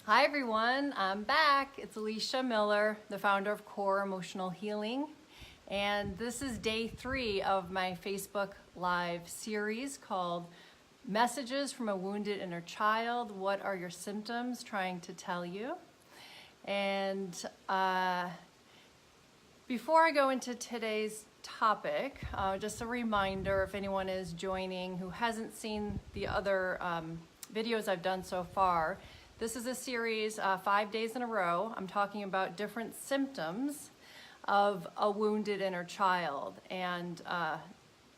Hi everyone, I'm back. It's Alicia Miller, the founder of Core Emotional Healing. And this is day 3 of my Facebook Live series called Messages from a Wounded Inner Child. What are your symptoms trying to tell you? And before I go into today's topic, just a reminder if anyone is joining who hasn't seen the other videos I've done so far. This is a series, 5 days in a row. I'm talking about different symptoms of a wounded inner child, and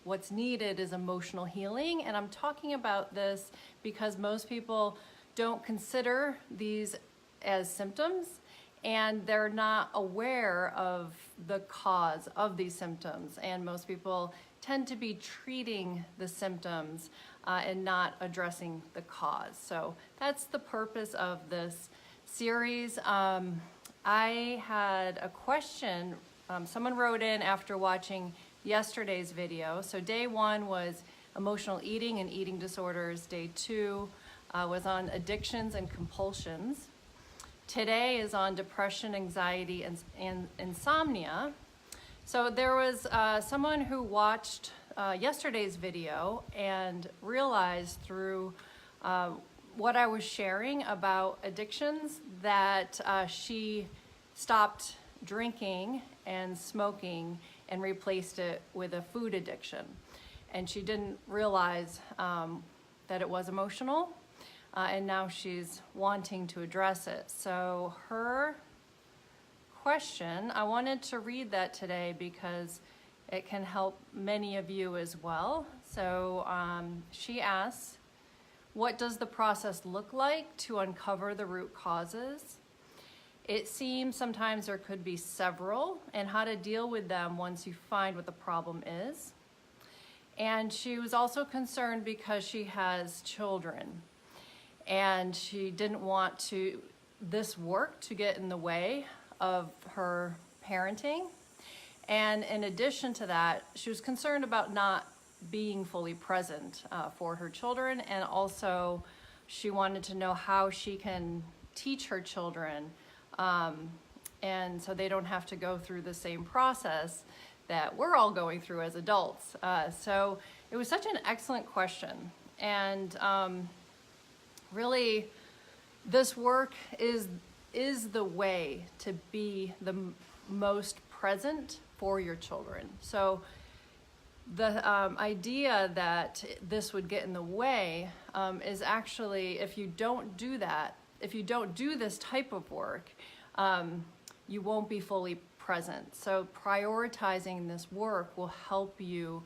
what's needed is emotional healing. And I'm talking about this because most people don't consider these as symptoms, and they're not aware of the cause of these symptoms. And most people tend to be treating the symptoms and not addressing the cause. So that's the purpose of this series. I had a question. Someone wrote in after watching yesterday's video. So day 1 was emotional eating and eating disorders. Day 2 was on addictions and compulsions. Today is on depression, anxiety, and insomnia. So there was someone who watched yesterday's video and realized through what I was sharing about addictions that she stopped drinking and smoking and replaced it with a food addiction. And she didn't realize that it was emotional, and now she's wanting to address it. So her question, I wanted to read that today because it can help many of you as well. So she asks, what does the process look like to uncover the root causes? It seems sometimes there could be several, and how to deal with them once you find what the problem is. And she was also concerned because she has children, and she didn't want this work to get in the way of her parenting. And in addition to that, she was concerned about not being fully present for her children, and also she wanted to know how she can teach her children and so they don't have to go through the same process that we're all going through as adults. So it was such an excellent question, and really this work is the way to be the most present for your children. So the idea that this would get in the way is actually, if you don't do that, if you don't do this type of work, you won't be fully present. So prioritizing this work will help you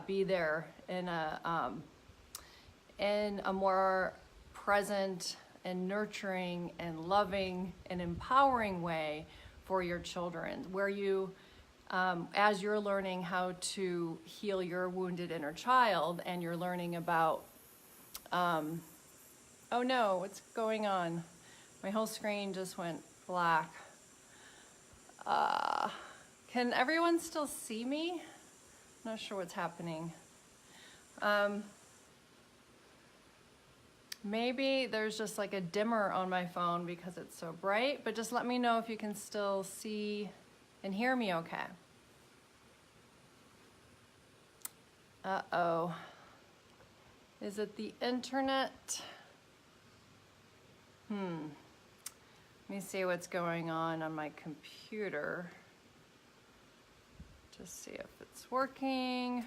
be there in a more present and nurturing and loving and empowering way for your children, where you as you're learning how to heal your wounded inner child, and you're learning about oh no, what's going on? My whole screen just went black. Can everyone still see me? I'm not sure what's happening. Maybe there's just like a dimmer on my phone because it's so bright, but just let me know if you can still see and hear me okay. Uh-oh. Is it the internet? Let me see what's going on my computer. Just see if it's working.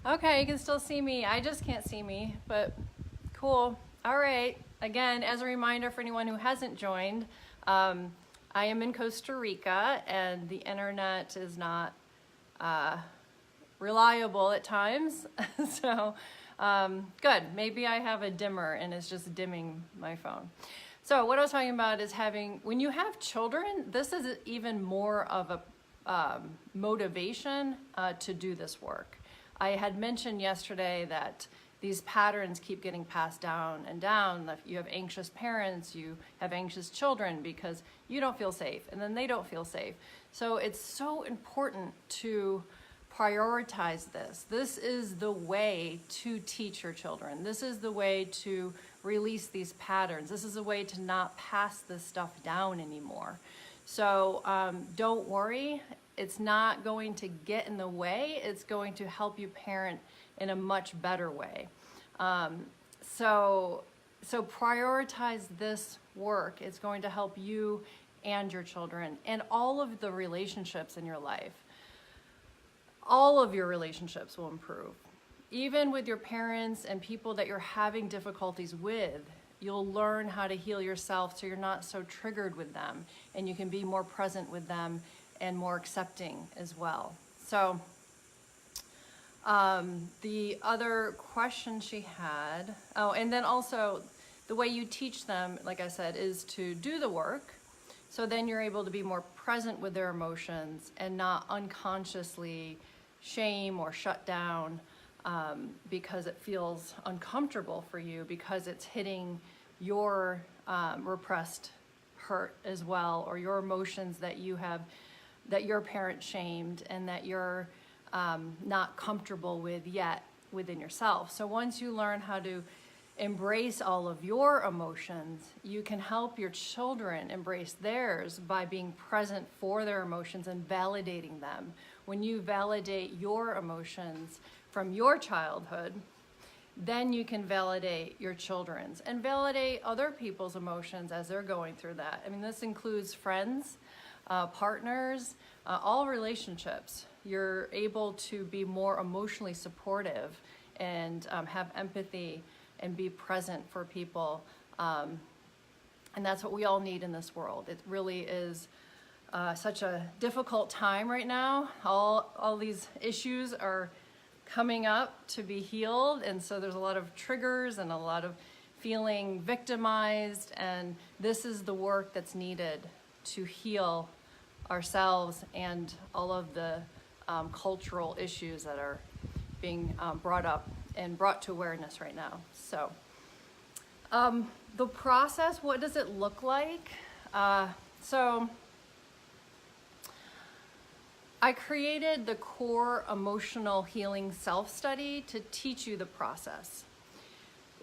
Okay, you can still see me. I just can't see me, but cool. All right. Again, as a reminder for anyone who hasn't joined, I am in Costa Rica, and the internet is not reliable at times. So good. Maybe I have a dimmer and it's just dimming my phone. So what I was talking about is when you have children, this is even more of a motivation to do this work. I had mentioned yesterday that these patterns keep getting passed down and down. You have anxious parents, you have anxious children because you don't feel safe, and then they don't feel safe. So it's so important to prioritize this. This is the way to teach your children. This is the way to release these patterns. This is a way to not pass this stuff down anymore. So don't worry. It's not going to get in the way. It's going to help you parent in a much better way. So prioritize this work. It's going to help you and your children and all of the relationships in your life. All of your relationships will improve. Even with your parents and people that you're having difficulties with, you'll learn how to heal yourself so you're not so triggered with them, and you can be more present with them and more accepting as well. So the other question she had, and then also the way you teach them, like I said, is to do the work. So then you're able to be more present with their emotions and not unconsciously shame or shut down because it feels uncomfortable for you, because it's hitting your repressed hurt as well, or your emotions that you have, that your parent shamed and that you're not comfortable with yet within yourself. So once you learn how to embrace all of your emotions, you can help your children embrace theirs by being present for their emotions and validating them. When you validate your emotions from your childhood, then you can validate your children's and validate other people's emotions as they're going through that. I mean, this includes friends, partners, all relationships. You're able to be more emotionally supportive and have empathy and be present for people. And that's what we all need in this world. It really is such a difficult time right now. All these issues are coming up to be healed, and so there's a lot of triggers and a lot of feeling victimized, and this is the work that's needed to heal ourselves and all of the cultural issues that are being brought up and brought to awareness right now. So the process, what does it look like? So I created the core emotional healing self-study to teach you the process,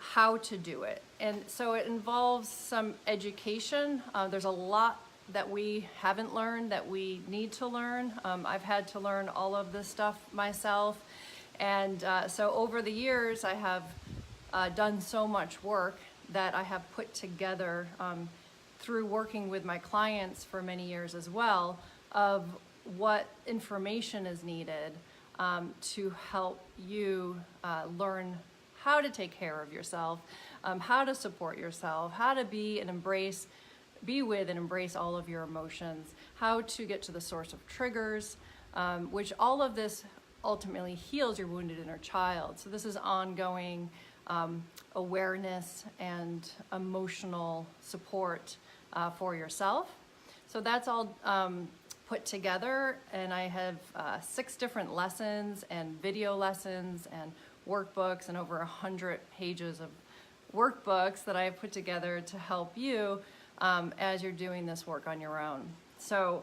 how to do it. And so it involves some education. There's a lot that we haven't learned that we need to learn. I've had to learn all of this stuff myself. And so over the years, I have done so much work that I have put together through working with my clients for many years as well, of what information is needed to help you learn how to take care of yourself, how to support yourself, how to be with and embrace all of your emotions, how to get to the source of triggers, which all of this ultimately heals your wounded inner child. So this is ongoing awareness and emotional support for yourself. So that's all put together, and I have 6 different lessons and video lessons and workbooks and over 100 pages of workbooks that I have put together to help you as you're doing this work on your own. So,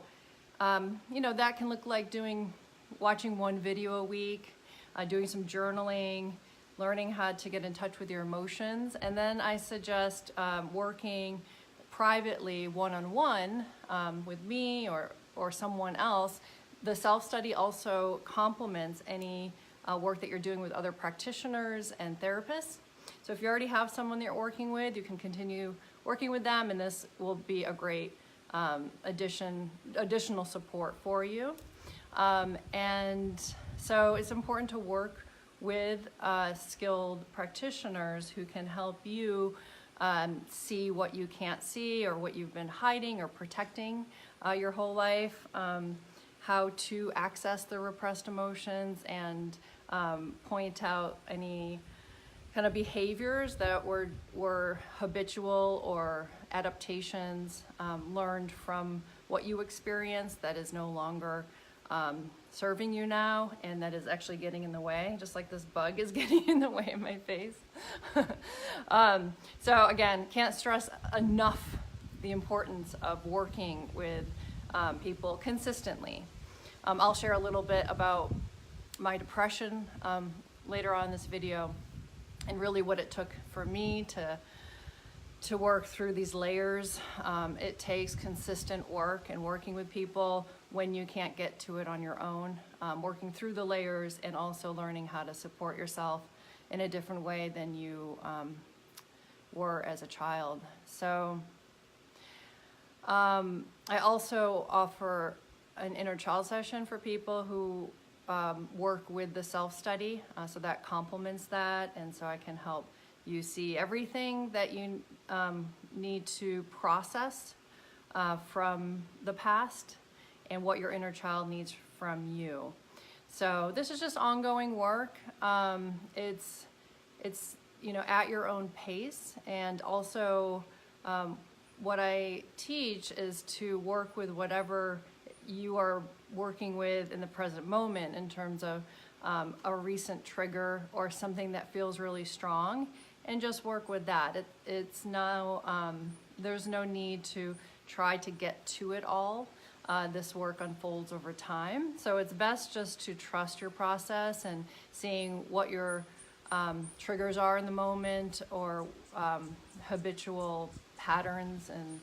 that can look like watching one video a week, doing some journaling, learning how to get in touch with your emotions, and then I suggest working privately one-on-one with me or someone else. The self-study also complements any work that you're doing with other practitioners and therapists. So if you already have someone that you're working with, you can continue working with them, and this will be a great additional support for you. And so it's important to work with skilled practitioners who can help you see what you can't see or what you've been hiding or protecting your whole life, how to access the repressed emotions, and point out any kind of behaviors that were habitual or adaptations learned from what you experienced that is no longer serving you now, and that is actually getting in the way, just like this bug is getting in the way of my face. So again, can't stress enough the importance of working with people consistently. I'll share a little bit about my depression later on in this video, and really what it took for me to work through these layers. It takes consistent work and working with people when you can't get to it on your own, working through the layers and also learning how to support yourself in a different way than you were as a child. So I also offer an inner child session for people who work with the self-study, so that complements that, and so I can help you see everything that you need to process from the past and what your inner child needs from you. So this is just ongoing work. It's at your own pace, and also what I teach is to work with whatever you are working with in the present moment in terms of a recent trigger or something that feels really strong, and just work with that. It's no, there's no need to try to get to it all. This work unfolds over time. So it's best just to trust your process and seeing what your triggers are in the moment, or habitual patterns and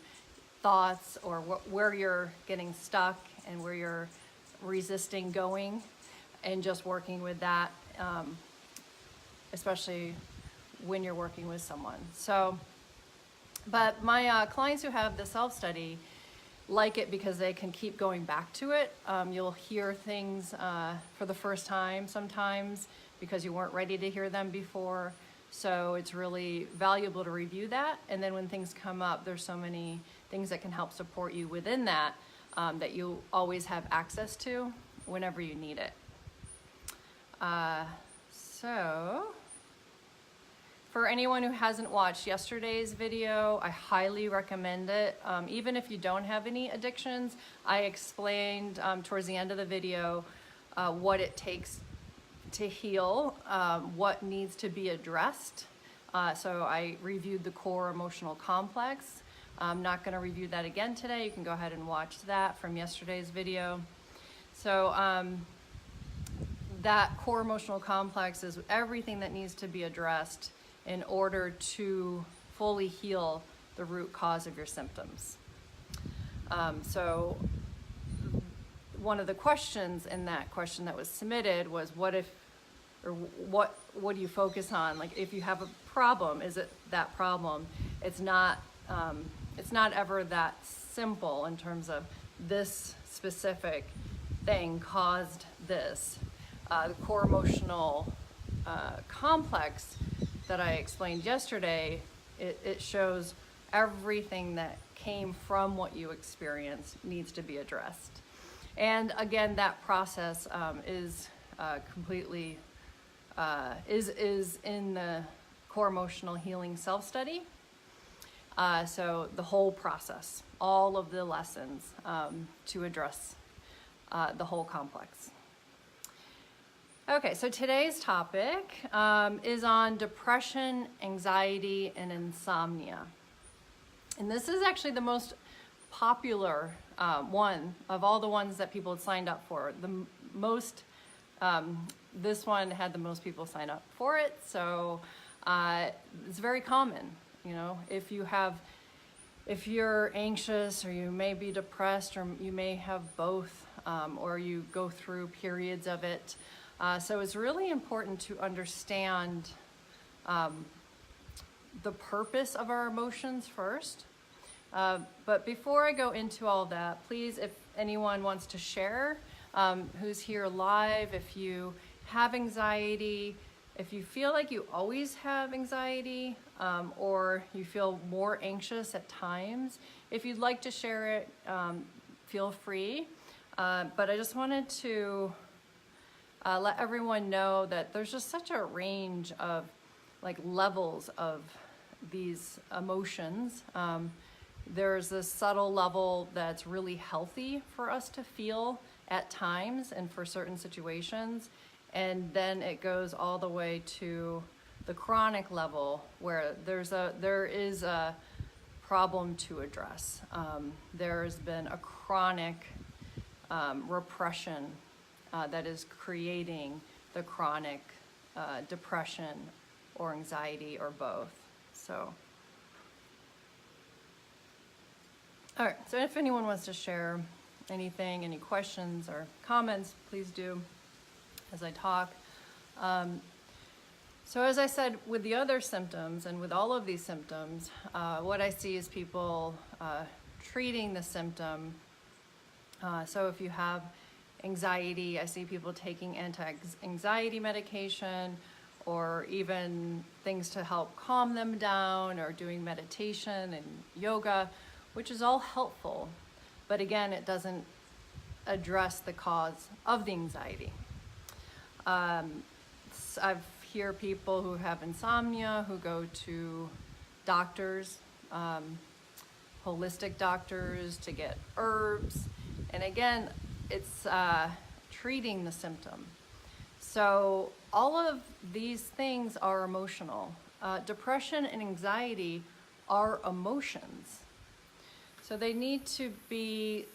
thoughts, or where you're getting stuck and where you're resisting going, and just working with that, especially when you're working with someone. So, but my clients who have the self-study like it because they can keep going back to it. You'll hear things for the first time sometimes because you weren't ready to hear them before. So it's really valuable to review that. And then when things come up, there's so many things that can help support you within that, that you'll always have access to whenever you need it. So for anyone who hasn't watched yesterday's video, I highly recommend it. Even if you don't have any addictions, I explained towards the end of the video what it takes to heal, what needs to be addressed. So I reviewed the core emotional complex. I'm not going to review that again today. You can go ahead and watch that from yesterday's video. So that core emotional complex is everything that needs to be addressed in order to fully heal the root cause of your symptoms. So one of the questions in that question that was submitted was, what do you focus on? Like, if you have a problem, is it that problem? It's not ever that simple in terms of this specific thing caused this. The core emotional complex that I explained yesterday, it shows everything that came from what you experienced needs to be addressed. And again, that process is completely is in the core emotional healing self-study. So the whole process, all of the lessons to address the whole complex. Okay, so today's topic is on depression, anxiety, and insomnia. And this is actually the most popular one of all the ones that people had signed up for. This one had the most people sign up for it, so it's very common. You know, if you're anxious, or you may be depressed, or you may have both, or you go through periods of it. So it's really important to understand the purpose of our emotions first. But before I go into all that, please, if anyone wants to share, who's here live, if you have anxiety, if you feel like you always have anxiety, or you feel more anxious at times, if you'd like to share it, feel free. But I just wanted to let everyone know that there's just such a range of levels of these emotions. There's this subtle level that's really healthy for us to feel at times and for certain situations. And then it goes all the way to the chronic level where there is a problem to address. There's been a chronic repression that is creating the chronic depression or anxiety or both. So, all right, so if anyone wants to share anything, any questions or comments, please do as I talk. So as I said, with the other symptoms and with all of these symptoms, what I see is people treating the symptom. So if you have anxiety, I see people taking anti-anxiety medication or even things to help calm them down or doing meditation and yoga, which is all helpful. But again, it doesn't address the cause of the anxiety. I've hear people who have insomnia who go to doctors, holistic doctors, to get herbs. And again, it's treating the symptom. So all of these things are emotional. Depression and anxiety are emotions. So they need to be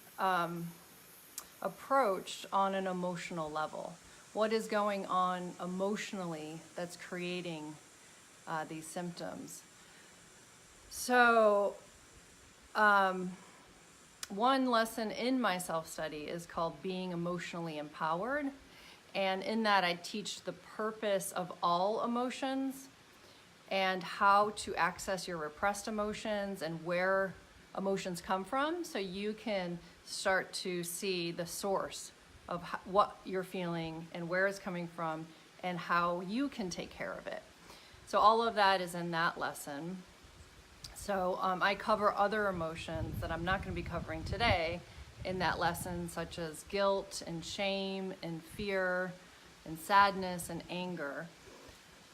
approached on an emotional level. What is going on emotionally that's creating these symptoms? So one lesson in my self-study is called Being Emotionally Empowered. And in that I teach the purpose of all emotions and how to access your repressed emotions and where emotions come from, so you can start to see the source of what you're feeling and where it's coming from and how you can take care of it. So all of that is in that lesson. So I cover other emotions that I'm not going to be covering today in that lesson, such as guilt and shame and fear and sadness and anger.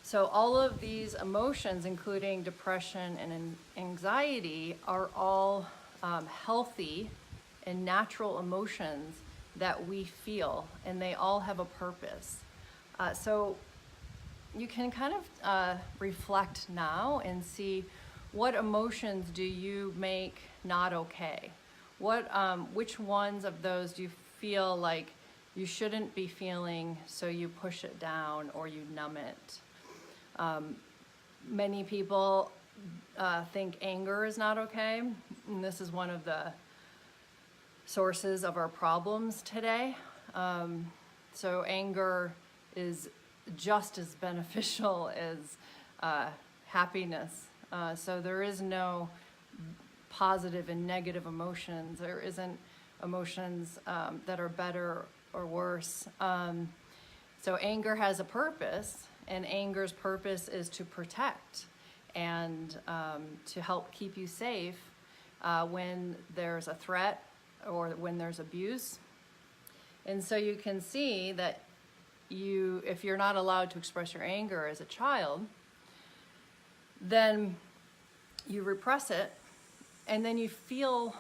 So all of these emotions, including depression and anxiety, are all healthy and natural emotions that we feel, and they all have a purpose. So you can kind of reflect now and see, what emotions do you make not okay? Which ones of those do you feel like you shouldn't be feeling, so you push it down or you numb it? Many people think anger is not okay, and this is one of the sources of our problems today. So anger is just as beneficial as happiness. So there is no positive and negative emotions. There isn't emotions that are better or worse. So anger has a purpose, and anger's purpose is to protect and to help keep you safe when there's a threat or when there's abuse. And so you can see that if you're not allowed to express your anger as a child, then you repress it, and then you feel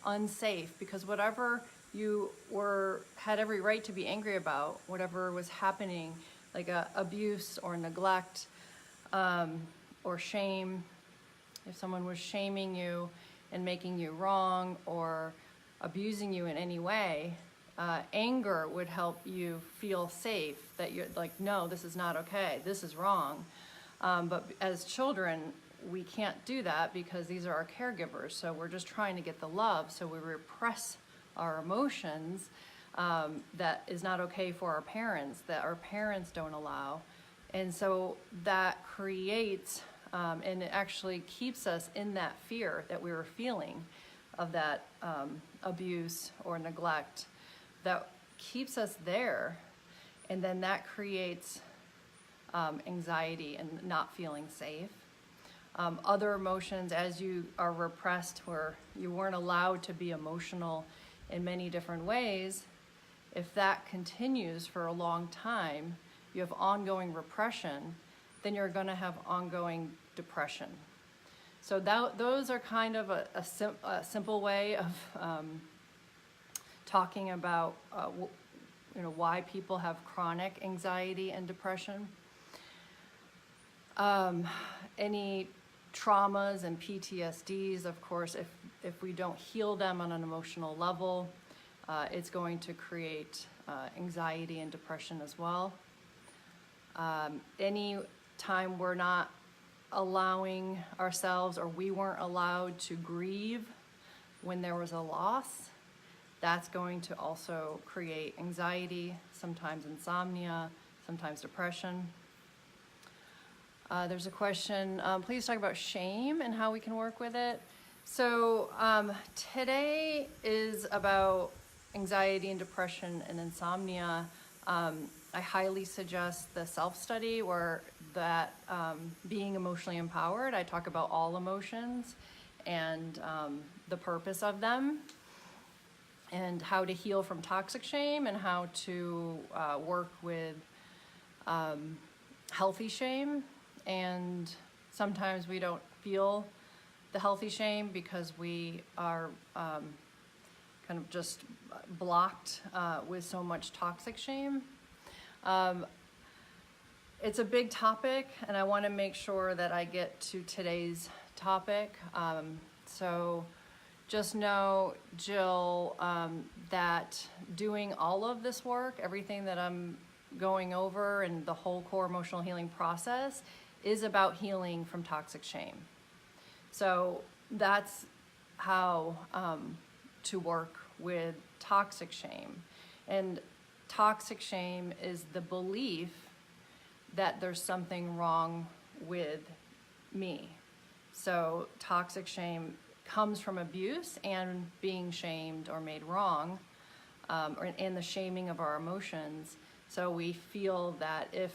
unsafe, because whatever you had every right to be angry about, whatever was happening, like abuse or neglect or shame, if someone was shaming you and making you wrong or abusing you in any way, anger would help you feel safe, that you're like, no, this is not okay, this is wrong. But as children, we can't do that because these are our caregivers, so we're just trying to get the love, so we repress our emotions that is not okay for our parents, that our parents don't allow. And so that creates, and it actually keeps us in that fear that we were feeling of that abuse or neglect, that keeps us there, and then that creates anxiety and not feeling safe. Other emotions, as you are repressed, where you weren't allowed to be emotional in many different ways, if that continues for a long time, you have ongoing repression, then you're going to have ongoing depression. So those are kind of a simple way of talking about why people have chronic anxiety and depression. Any traumas and PTSDs, of course, if we don't heal them on an emotional level, it's going to create anxiety and depression as well. Any time we're not allowing ourselves, or we weren't allowed to grieve when there was a loss, that's going to also create anxiety, sometimes insomnia, sometimes depression. There's a question, please talk about shame and how we can work with it. So today is about anxiety and depression and insomnia. I highly suggest the self-study where that being emotionally empowered, I talk about all emotions and the purpose of them, and how to heal from toxic shame, and how to work with healthy shame. And sometimes we don't feel the healthy shame because we are kind of just blocked with so much toxic shame. It's a big topic, and I want to make sure that I get to today's topic. So just know, Jill, that doing all of this work, everything that I'm going over and the whole core emotional healing process is about healing from toxic shame. So that's how to work with toxic shame. And toxic shame is the belief that there's something wrong with me. So toxic shame comes from abuse and being shamed or made wrong, and the shaming of our emotions. So we feel that if,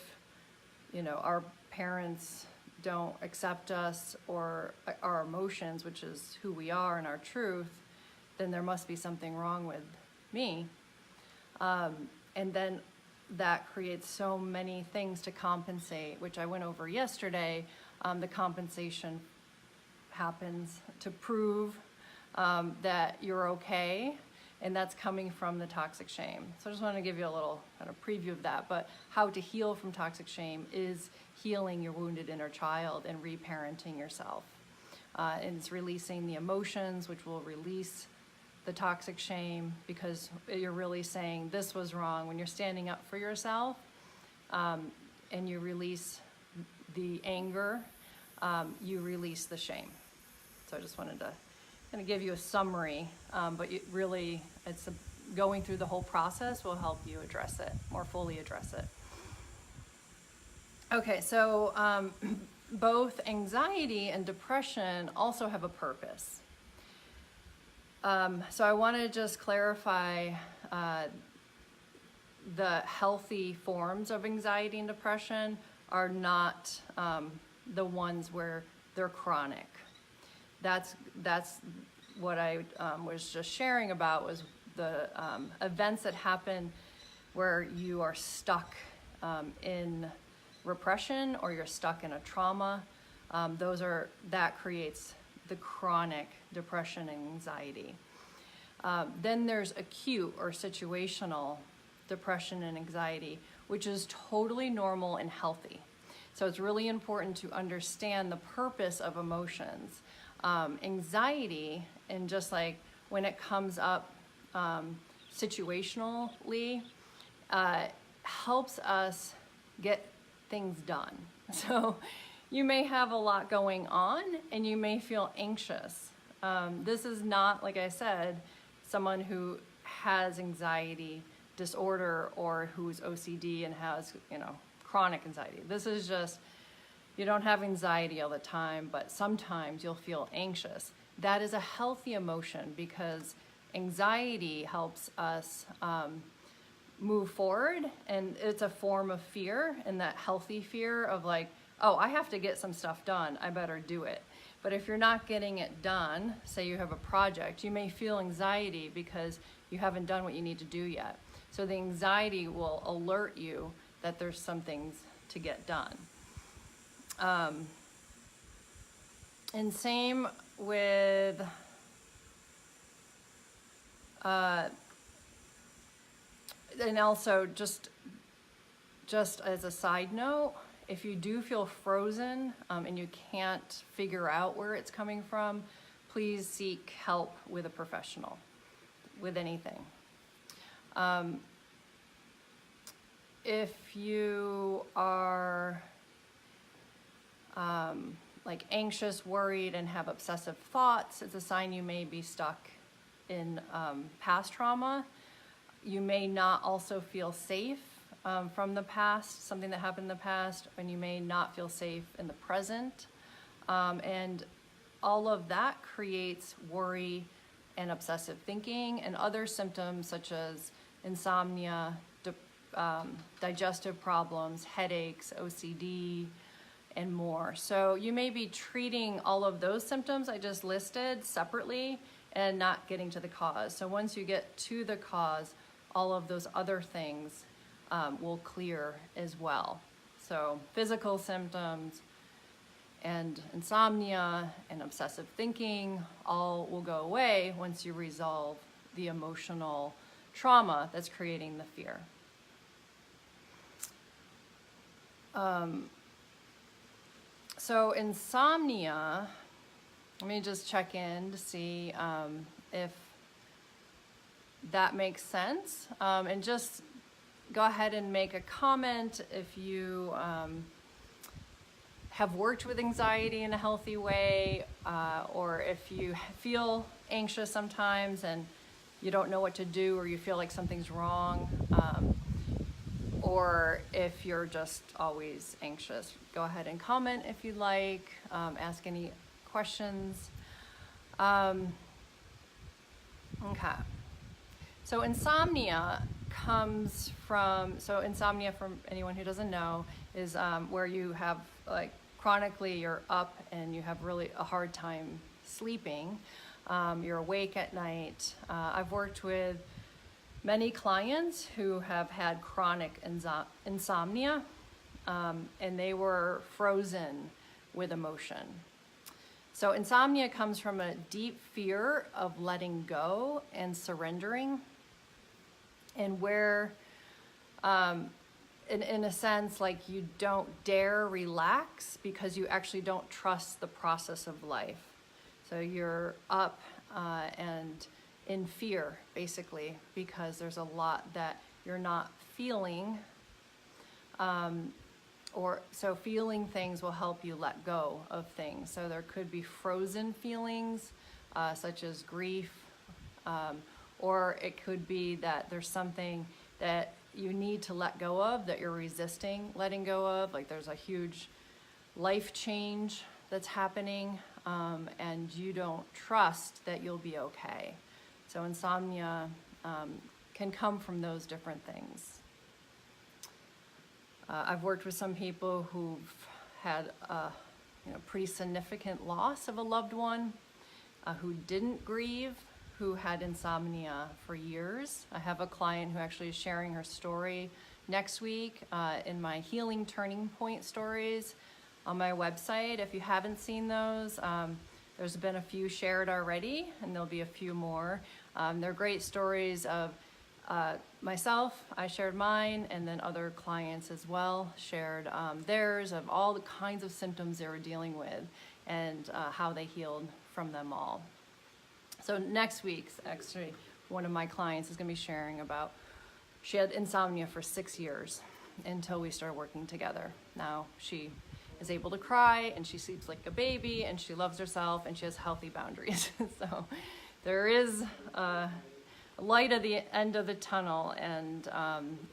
our parents don't accept us or our emotions, which is who we are and our truth, then there must be something wrong with me. And then that creates so many things to compensate, which I went over yesterday. The compensation happens to prove that you're okay, and that's coming from the toxic shame. So I just want to give you a little kind of preview of that. But how to heal from toxic shame is healing your wounded inner child and reparenting yourself. And it's releasing the emotions, which will release the toxic shame, because you're really saying this was wrong. When you're standing up for yourself and you release the anger, you release the shame. So I just wanted to kind of give you a summary, but going through the whole process will help you address it, more fully address it. Okay, so both anxiety and depression also have a purpose. So I want to just clarify the healthy forms of anxiety and depression are not the ones where they're chronic. That's what I was just sharing about, was the events that happen where you are stuck in repression or you're stuck in a trauma. That creates the chronic depression and anxiety. Then there's acute or situational depression and anxiety, which is totally normal and healthy. So it's really important to understand the purpose of emotions. Anxiety, and just like when it comes up situationally, helps us get things done. So you may have a lot going on and you may feel anxious. This is not, like I said, someone who has anxiety disorder or who's OCD and has, chronic anxiety. This is just, you don't have anxiety all the time, but sometimes you'll feel anxious. That is a healthy emotion, because anxiety helps us move forward, and it's a form of fear, and that healthy fear of like, oh, I have to get some stuff done, I better do it. But if you're not getting it done, say you have a project, you may feel anxiety because you haven't done what you need to do yet. So the anxiety will alert you that there's some things to get done. And same with and also just as a side note, if you do feel frozen and you can't figure out where it's coming from, please seek help with a professional with anything. if you are like anxious, worried, and have obsessive thoughts, it's a sign you may be stuck in past trauma. You may not also feel safe from the past, something that happened in the past, and you may not feel safe in the present. And all of that creates worry and obsessive thinking and other symptoms such as insomnia, digestive problems, headaches, OCD, and more. So you may be treating all of those symptoms I just listed separately and not getting to the cause. So once you get to the cause, all of those other things will clear as well. So physical symptoms and insomnia and obsessive thinking all will go away once you resolve the emotional trauma that's creating the fear. So insomnia, let me just check in to see if that makes sense. And just go ahead and make a comment if you have worked with anxiety in a healthy way, or if you feel anxious sometimes and you don't know what to do, or you feel like something's wrong, or if you're just always anxious. Go ahead and comment if you'd like, ask any questions. Okay. So insomnia comes from, insomnia, from anyone who doesn't know, is where you have like chronically you're up and you have really a hard time sleeping. You're awake at night. I've worked with many clients who have had chronic insomnia, and they were frozen with emotion. So insomnia comes from a deep fear of letting go and surrendering, and where, in a sense, like you don't dare relax because you actually don't trust the process of life. So you're up and in fear, basically, because there's a lot that you're not feeling. So feeling things will help you let go of things. So there could be frozen feelings, such as grief, or it could be that there's something that you need to let go of that you're resisting letting go of. Like there's a huge life change that's happening, and you don't trust that you'll be okay. So insomnia can come from those different things. I've worked with some people who've had a pretty significant loss of a loved one, who didn't grieve, who had insomnia for years. I have a client who actually is sharing her story next week in my Healing Turning Point stories on my website. If you haven't seen those, there's been a few shared already, and there'll be a few more. They're great stories of myself, I shared mine, and then other clients as well shared theirs, of all the kinds of symptoms they were dealing with and how they healed from them all. So next week, actually, one of my clients is going to be sharing about, she had insomnia for 6 years until we started working together. Now she is able to cry, and she sleeps like a baby, and she loves herself, and she has healthy boundaries. So there is light at the end of the tunnel, and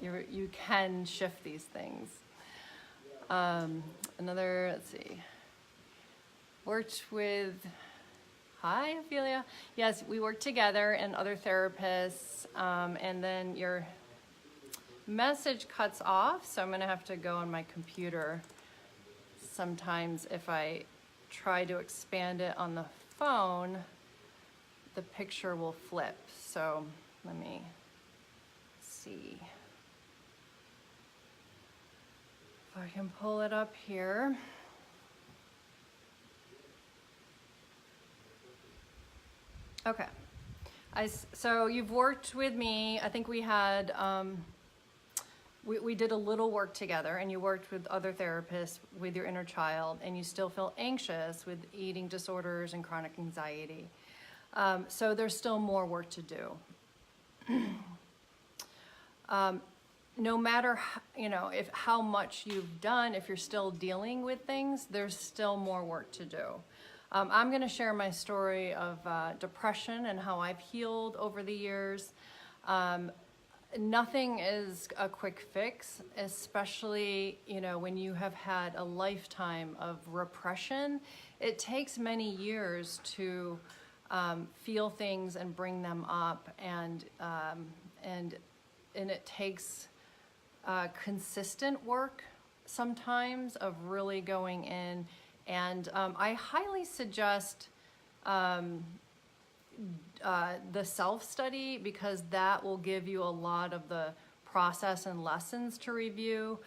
you can shift these things. Let's see, worked with, hi Ophelia, yes, we worked together and other therapists, and then your message cuts off, so I'm gonna have to go on my computer. Sometimes if I try to expand it on the phone, the picture will flip. So let me see if I can pull it up here. Okay. So you've worked with me. I think we had, we did a little work together, and you worked with other therapists with your inner child, and you still feel anxious with eating disorders and chronic anxiety. So there's still more work to do. no matter if how much you've done, if you're still dealing with things, there's still more work to do. I'm going to share my story of depression and how I've healed over the years. Nothing is a quick fix, especially when you have had a lifetime of repression. It takes many years to feel things and bring them up, and it takes consistent work sometimes of really going in. And I highly suggest the self-study, because that will give you a lot of the process and lessons to review.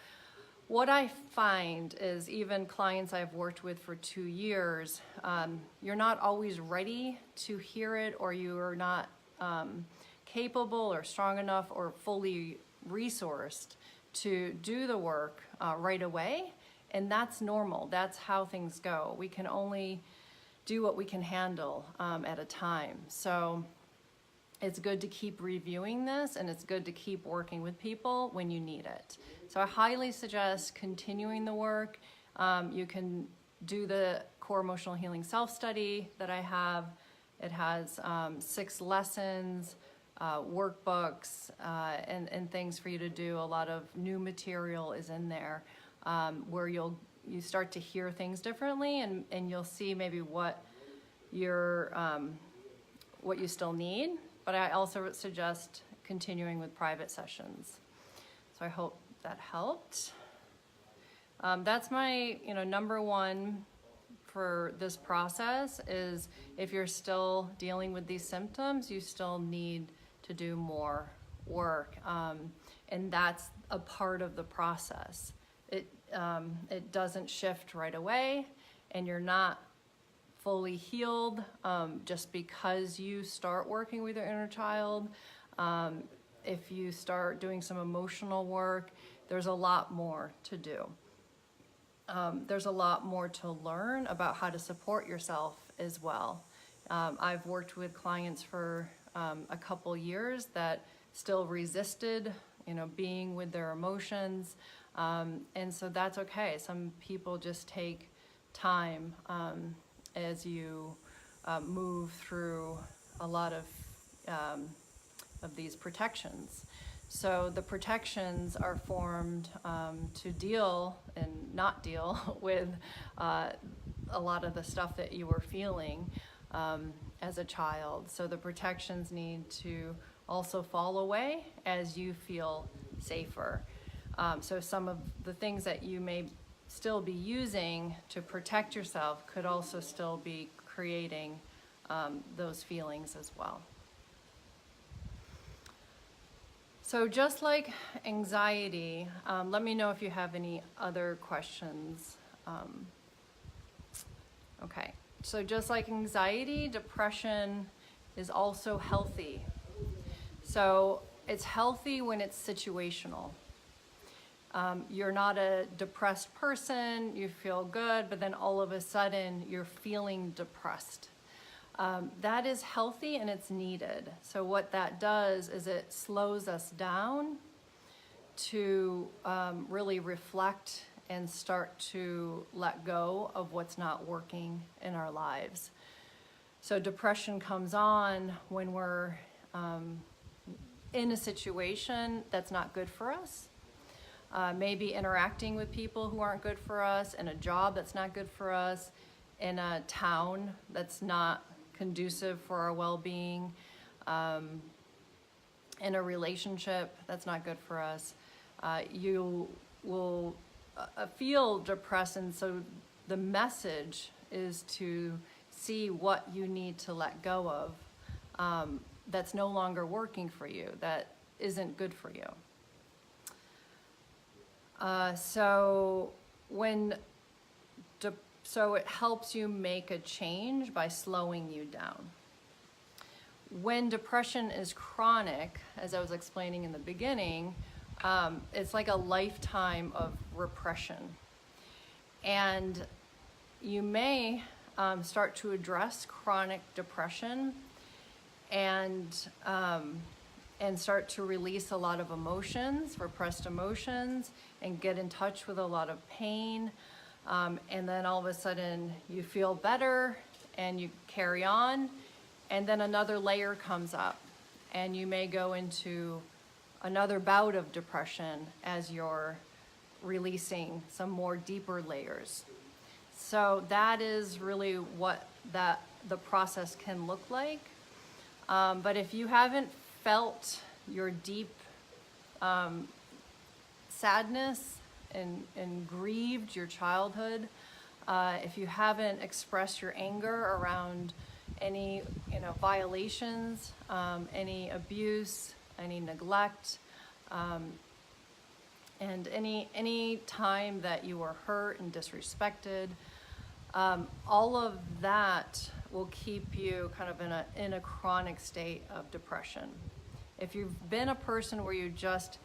What I find is, even clients I've worked with for 2 years, you're not always ready to hear it, or you are not capable or strong enough or fully resourced to do the work right away. And that's normal. That's how things go. We can only do what we can handle at a time. So it's good to keep reviewing this, and it's good to keep working with people when you need it. So I highly suggest continuing the work. You can do the Core Emotional Healing Self-Study that I have. It has 6 lessons, workbooks, and things for you to do. A lot of new material is in there, where you start to hear things differently, and you'll see maybe what what you still need. But I also suggest continuing with private sessions. So I hope that helped. That's my number one for this process, is if you're still dealing with these symptoms, you still need to do more work, and that's a part of the process. It doesn't shift right away, and you're not fully healed just because you start working with your inner child. If you start doing some emotional work, there's a lot more to do. There's a lot more to learn about how to support yourself as well. I've worked with clients for a couple years that still resisted being with their emotions. And so that's okay. Some people just take time as you move through a lot of these protections. So the protections are formed to deal and not deal with a lot of the stuff that you were feeling as a child. So the protections need to also fall away as you feel safer. So some of the things that you may still be using to protect yourself could also still be creating those feelings as well. So just like anxiety, let me know if you have any other questions. Okay, so just like anxiety, depression is also healthy. So it's healthy when it's situational. You're not a depressed person, you feel good, but then all of a sudden you're feeling depressed. That is healthy and it's needed. So what that does is it slows us down to really reflect and start to let go of what's not working in our lives. So depression comes on when we're in a situation that's not good for us. Maybe interacting with people who aren't good for us, in a job that's not good for us, in a town that's not conducive for our well-being, in a relationship that's not good for us. You will feel depressed, and so the message is to see what you need to let go of that's no longer working for you, that isn't good for you. So it helps you make a change by slowing you down. When depression is chronic, as I was explaining in the beginning, it's like a lifetime of repression. And you may start to address chronic depression and and start to release a lot of emotions, repressed emotions, and get in touch with a lot of pain. And then all of a sudden you feel better and you carry on, and then another layer comes up and you may go into another bout of depression as you're releasing some more deeper layers. So that is really what the process can look like. But if you haven't felt your deep sadness and grieved your childhood, if you haven't expressed your anger around any violations, any abuse, any neglect, and any time that you were hurt and disrespected, all of that will keep you kind of in a chronic state of depression. If you've been a person where you just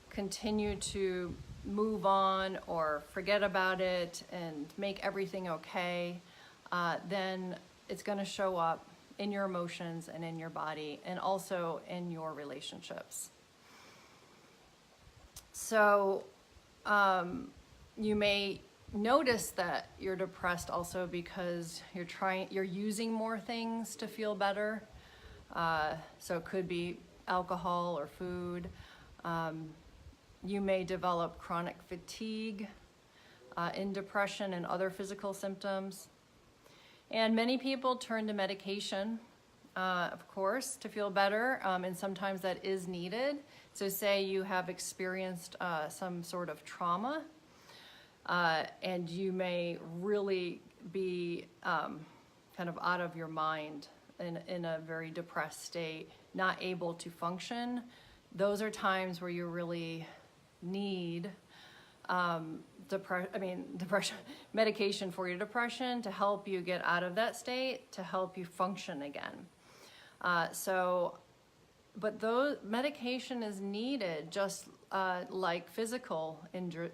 continue to move on or forget about it and make everything okay, then it's going to show up in your emotions and in your body and also in your relationships. So you may notice that you're depressed also because you're using more things to feel better. So it could be alcohol or food. You may develop chronic fatigue in depression and other physical symptoms. And many people turn to medication, of course, to feel better, and sometimes that is needed. So say you have experienced some sort of trauma, and you may really be kind of out of your mind in a very depressed state, not able to function. Those are times where you really need depression medication for your depression to help you get out of that state, to help you function again. But those medication is needed just like physical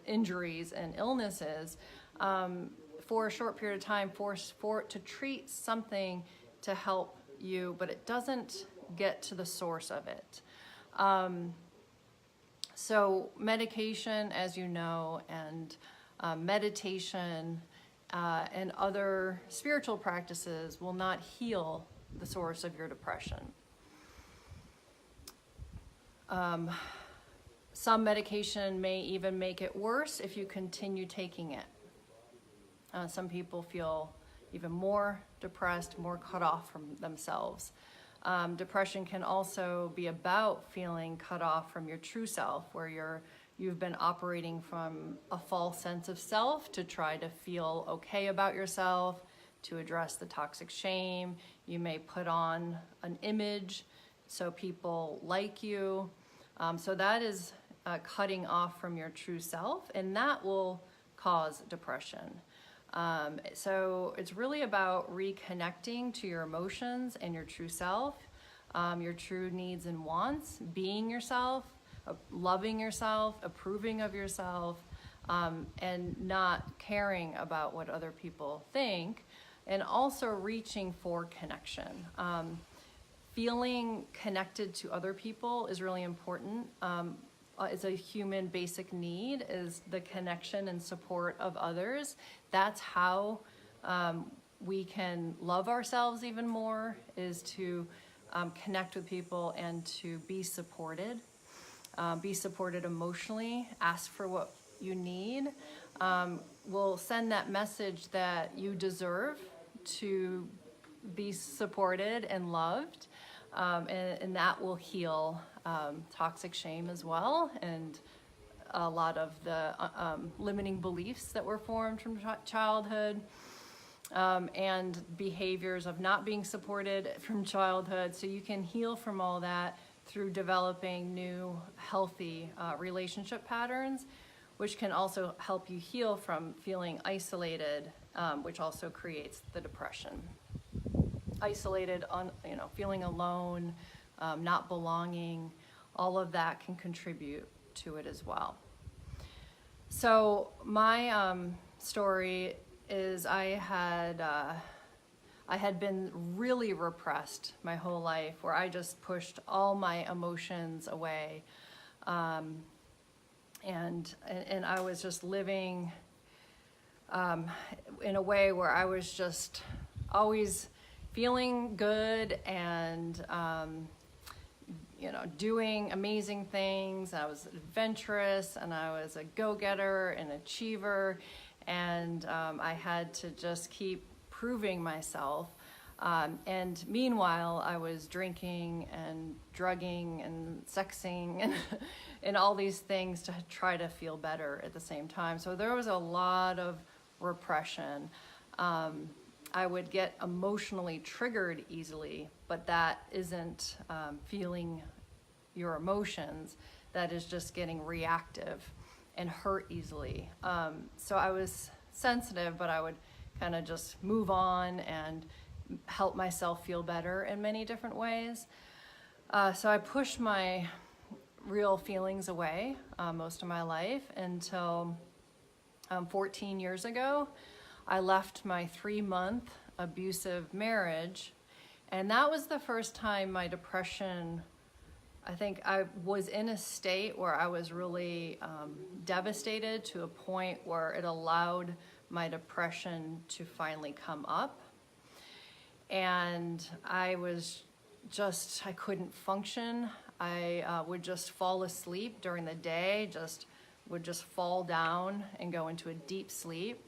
injuries and illnesses for a short period of time for to treat something to help you, but it doesn't get to the source of it. So medication, as you know, and meditation and other spiritual practices will not heal the source of your depression. Some medication may even make it worse if you continue taking it. Some people feel even more depressed, more cut off from themselves. Depression can also be about feeling cut off from your true self, where you've been operating from a false sense of self to try to feel okay about yourself, to address the toxic shame. You may put on an image so people like you. So that is cutting off from your true self, and that will cause depression. So it's really about reconnecting to your emotions and your true self, your true needs and wants, being yourself, loving yourself, approving of yourself, and not caring about what other people think, and also reaching for connection. Feeling connected to other people is really important. It's a human basic need, is the connection and support of others. That's how we can love ourselves even more, is to connect with people and to be supported. Be supported emotionally, ask for what you need. We'll send that message that you deserve to be supported and loved, and that will heal toxic shame as well, and a lot of the limiting beliefs that were formed from childhood, and behaviors of not being supported from childhood. So you can heal from all that through developing new healthy relationship patterns, which can also help you heal from feeling isolated, which also creates the depression. Isolated, feeling alone, not belonging, all of that can contribute to it as well. So my story is I I had been really repressed my whole life, where I just pushed all my emotions away. And I was just living in a way where I was just always feeling good and doing amazing things. I was adventurous, and I was a go-getter and achiever, and I had to just keep proving myself. And meanwhile, I was drinking and drugging and sexing and and all these things to try to feel better at the same time. So there was a lot of repression. I would get emotionally triggered easily, but that isn't feeling your emotions. That is just getting reactive and hurt easily. So I was sensitive, but I would kind of just move on and help myself feel better in many different ways. So I pushed my real feelings away most of my life until 14 years ago. I left my 3-month abusive marriage, and that was the first time my depression, I think I was in a state where I was really devastated, to a point where it allowed my depression to finally come up. And I couldn't function. I would just fall asleep during the day, would just fall down and go into a deep sleep.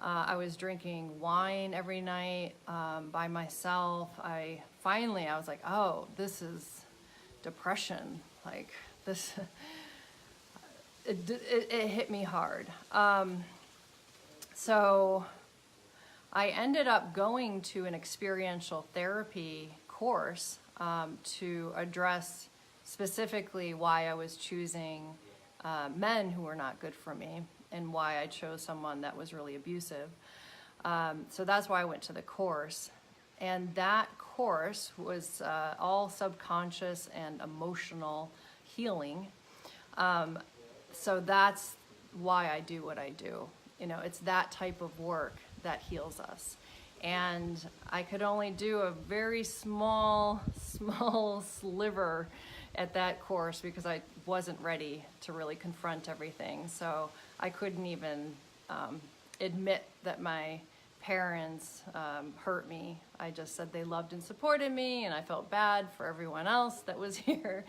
I was drinking wine every night by myself. I was like, oh, this is depression. Like this, it hit me hard. So I ended up going to an experiential therapy course to address specifically why I was choosing men who were not good for me, and why I chose someone that was really abusive. So that's why I went to the course. And that course was all subconscious and emotional healing. So that's why I do what I do. It's that type of work that heals us. And I could only do a very small sliver at that course because I wasn't ready to really confront everything. So I couldn't even admit that my parents hurt me. I just said they loved and supported me, and I felt bad for everyone else that was here.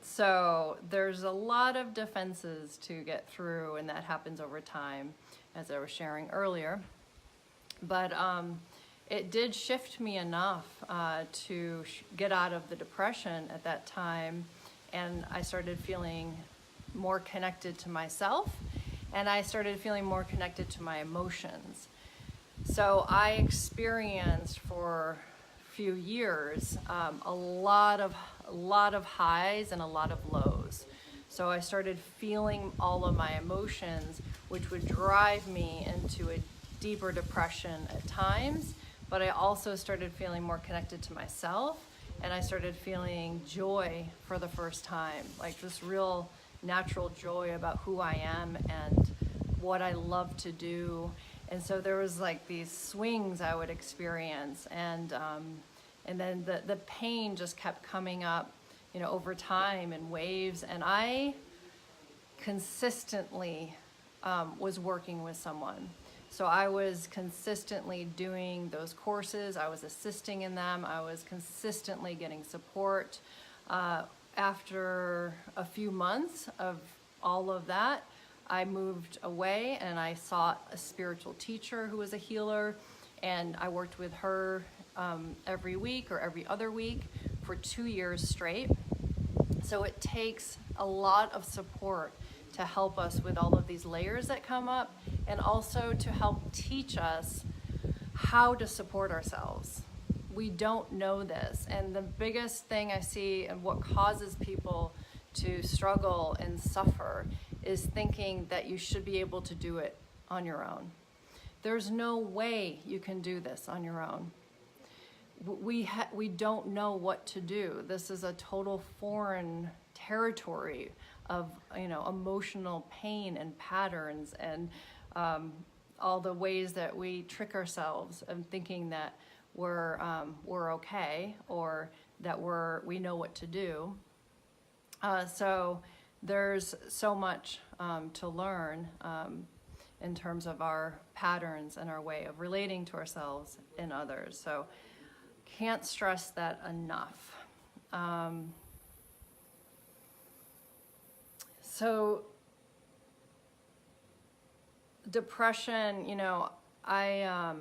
So there's a lot of defenses to get through, and that happens over time, as I was sharing earlier. But it did shift me enough to get out of the depression at that time, and I started feeling more connected to myself, and I started feeling more connected to my emotions. So I experienced for a few years a lot of highs and a lot of lows. So I started feeling all of my emotions, which would drive me into a deeper depression at times, but I also started feeling more connected to myself, and I started feeling joy for the first time, like this real natural joy about who I am and what I love to do. And so there was like these swings I would experience, and then the pain just kept coming up, over time in waves. And I consistently was working with someone. So I was consistently doing those courses. I was assisting in them. I was consistently getting support. After a few months of all of that, I moved away and I sought a spiritual teacher who was a healer, and I worked with her every week or every other week for 2 years straight. So it takes a lot of support to help us with all of these layers that come up, and also to help teach us how to support ourselves. We don't know this, and the biggest thing I see and what causes people to struggle and suffer is thinking that you should be able to do it on your own. There's no way you can do this on your own. We don't know what to do. This is a total foreign territory of emotional pain and patterns and all the ways that we trick ourselves of thinking that we're okay, or that we know what to do. So there's so much to learn in terms of our patterns and our way of relating to ourselves and others. So can't stress that enough. So depression, you know, I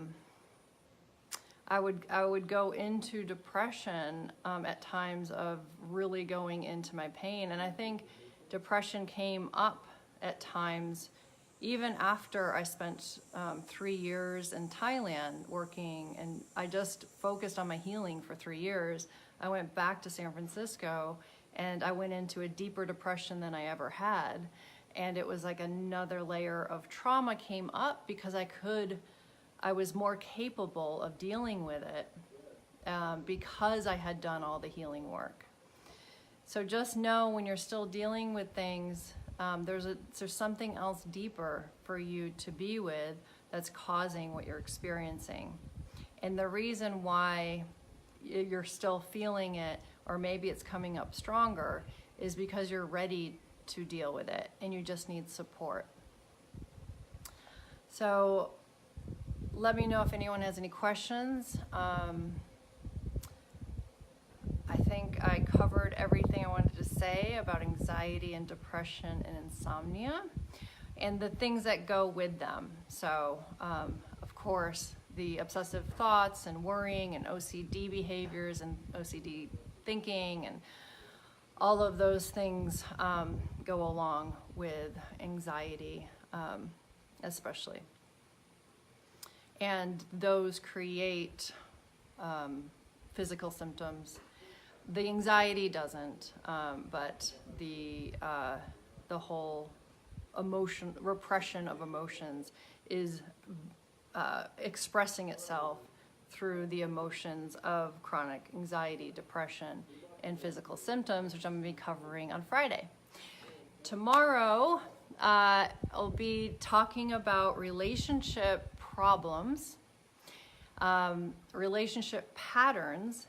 would go into depression at times of really going into my pain, and I think depression came up at times even after I spent 3 years in Thailand working, and I just focused on my healing for 3 years. I went back to San Francisco, and I went into a deeper depression than I ever had. And it was like another layer of trauma came up because I was more capable of dealing with it because I had done all the healing work. So just know when you're still dealing with things, there's something else deeper for you to be with that's causing what you're experiencing. And the reason why you're still feeling it, or maybe it's coming up stronger, is because you're ready to deal with it and you just need support. So let me know if anyone has any questions. I think I covered everything I wanted to say about anxiety and depression and insomnia and the things that go with them. So, of course, the obsessive thoughts and worrying and OCD behaviors and OCD thinking and all of those things go along with anxiety, especially. And those create physical symptoms. The anxiety doesn't, but the whole repression of emotions is expressing itself through the emotions of chronic anxiety, depression, and physical symptoms, which I'm going to be covering on Friday. Tomorrow, I'll be talking about relationship problems, relationship patterns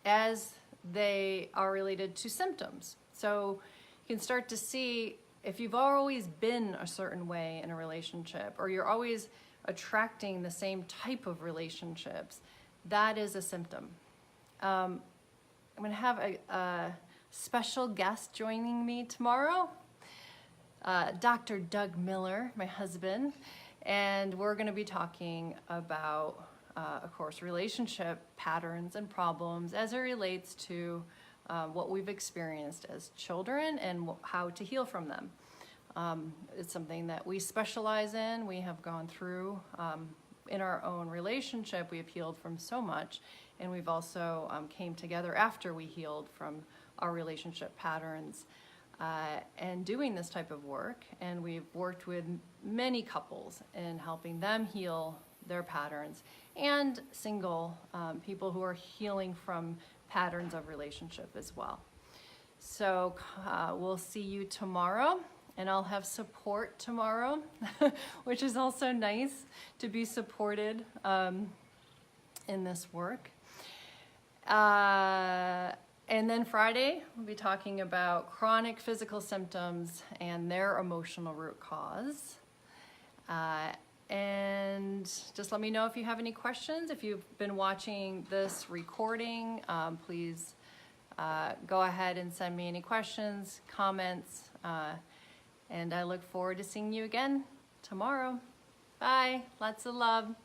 as they are related to symptoms. So you can start to see if you've always been a certain way in a relationship, or you're always attracting the same type of relationships, that is a symptom. I'm going to have a special guest joining me tomorrow, Dr. Doug Miller, my husband, and we're going to be talking about, of course, relationship patterns and problems as it relates to what we've experienced as children and how to heal from them. It's something that we specialize in. We have gone through in our own relationship. We have healed from so much, and we've also came together after we healed from our relationship patterns and doing this type of work. And we've worked with many couples in helping them heal their patterns, and single people who are healing from patterns of relationship as well. So we'll see you tomorrow, and I'll have support tomorrow, which is also nice to be supported in this work. And then Friday, we'll be talking about chronic physical symptoms and their emotional root cause. And just let me know if you have any questions. If you've been watching this recording, please go ahead and send me any questions, comments, and I look forward to seeing you again tomorrow. Bye. Lots of love.